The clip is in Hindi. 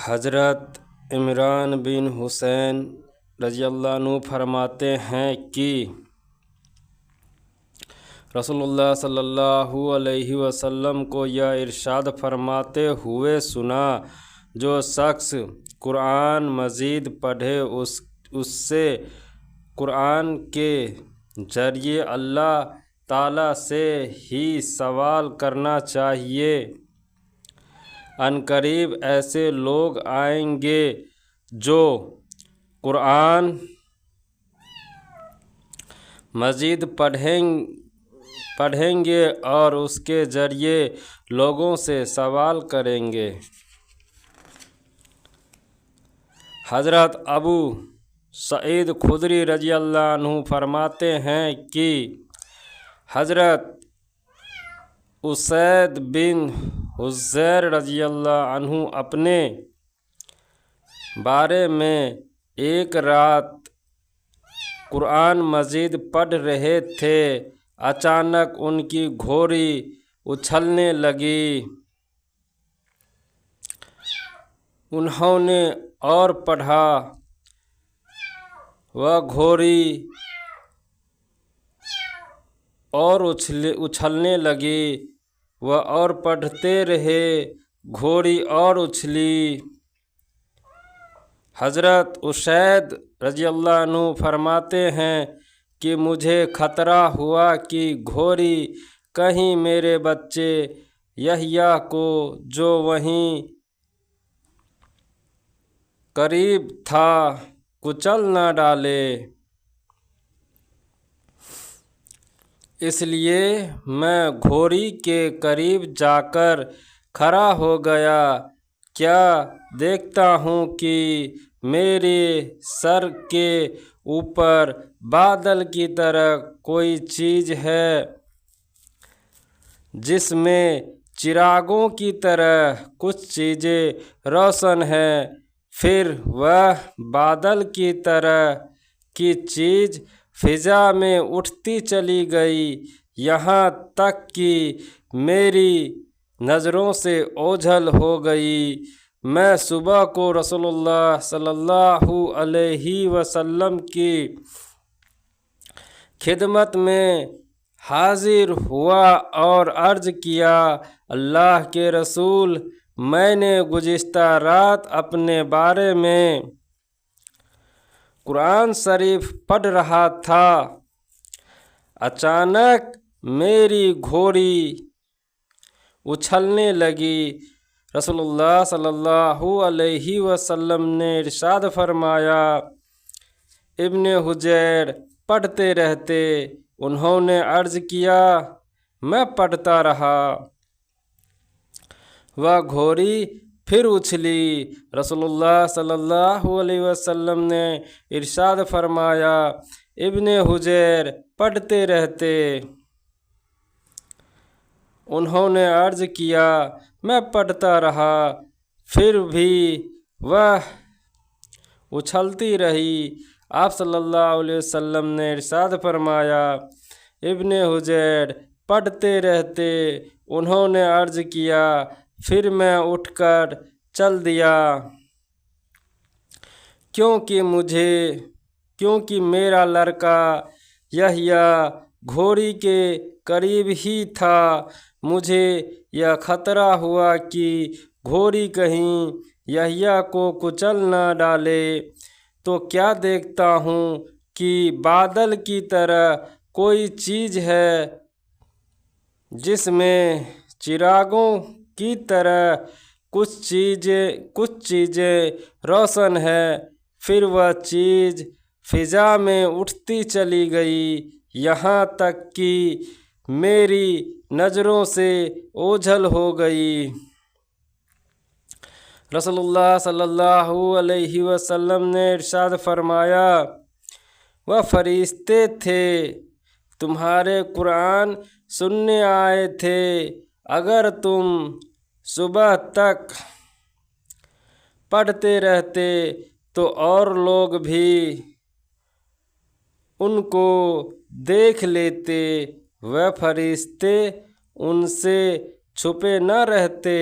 हज़रत इमरान बिन हुसैन रज़ियल्लाहु अन्हु फरमाते हैं कि रसूलुल्लाह सल्लल्लाहु अलैहि वसल्लम को यह इरशाद फरमाते हुए सुना, जो शख्स कुरान मजीद पढ़े उससे कुरान के ज़रिए अल्लाह ताला से ही सवाल करना चाहिए। अनकरीब ऐसे लोग आएंगे जो कुरान मजीद पढ़ेंगे और उसके ज़रिए लोगों से सवाल करेंगे। हज़रत अबू सईद खुदरी रज़ियल्लाहु अन्हु फरमाते हैं कि हज़रत उसैद बिन हुज़ैर रज़ियल्लाहु अन्हु अपने बारे में एक रात कुरान मजीद पढ़ रहे थे। अचानक उनकी घोड़ी उछलने लगी। उन्होंने और पढ़ा, वह घोड़ी और उछलने लगी। वह और पढ़ते रहे, घोड़ी और उछली। हज़रत उसैद रज़ियल्लाहु अन्हु फरमाते हैं कि मुझे खतरा हुआ कि घोड़ी कहीं मेरे बच्चे यहया को, जो वहीं करीब था, कुचल न डाले। इसलिए मैं घोड़ी के करीब जाकर खड़ा हो गया। क्या देखता हूँ कि मेरे सर के ऊपर बादल की तरह कोई चीज़ है, जिसमें चिरागों की तरह कुछ चीज़ें रोशन हैं। फिर वह बादल की तरह की चीज़ फिजा में उठती चली गई, यहाँ तक कि मेरी नज़रों से ओझल हो गई। मैं सुबह को रसूलुल्लाह सल्लल्लाहु अलैहि वसल्लम की खिदमत में हाजिर हुआ और अर्ज़ किया, अल्लाह के रसूल, मैंने गुज़िश्ता रात अपने बारे में कुरान शरीफ पढ़ रहा था। अचानक मेरी घोड़ी उछलने लगी। रसूलुल्लाह सल्लल्लाहु अलैहि वसल्लम ने इरशाद फरमाया, इब्ने हुजैर पढ़ते रहते। उन्होंने अर्ज़ किया, मैं पढ़ता रहा। वह घोड़ी फिर उछली। रसूलुल्लाह सल्लल्लाहु अलैहि वसल्लम ने इरशाद फरमाया, इब्ने हुजैर पढ़ते रहते। उन्होंने अर्ज़ किया, मैं पढ़ता रहा। फिर भी वह उछलती रही। आप सल्लल्लाहु अलैहि वसल्लम ने इरशाद फरमाया, इब्ने हुजैर पढ़ते रहते। उन्होंने अर्ज़ किया, फिर मैं उठकर चल दिया, क्योंकि मेरा लड़का यहया घोड़ी के करीब ही था। मुझे यह खतरा हुआ कि घोड़ी कहीं यहया को कुचल न डाले। तो क्या देखता हूँ कि बादल की तरह कोई चीज़ है, जिसमें चिरागों की तरह कुछ चीज़ें रोशन है। फिर वह चीज़ फिजा में उठती चली गई, यहाँ तक कि मेरी नज़रों से ओझल हो गई। रसूलुल्लाह सल्लल्लाहु अलैहि वसल्लम ने इरशाद फरमाया, वह फरिश्ते थे, तुम्हारे कुरान सुनने आए थे। अगर तुम सुबह तक पढ़ते रहते तो और लोग भी उनको देख लेते। वह फरिश्ते उनसे छुपे न रहते।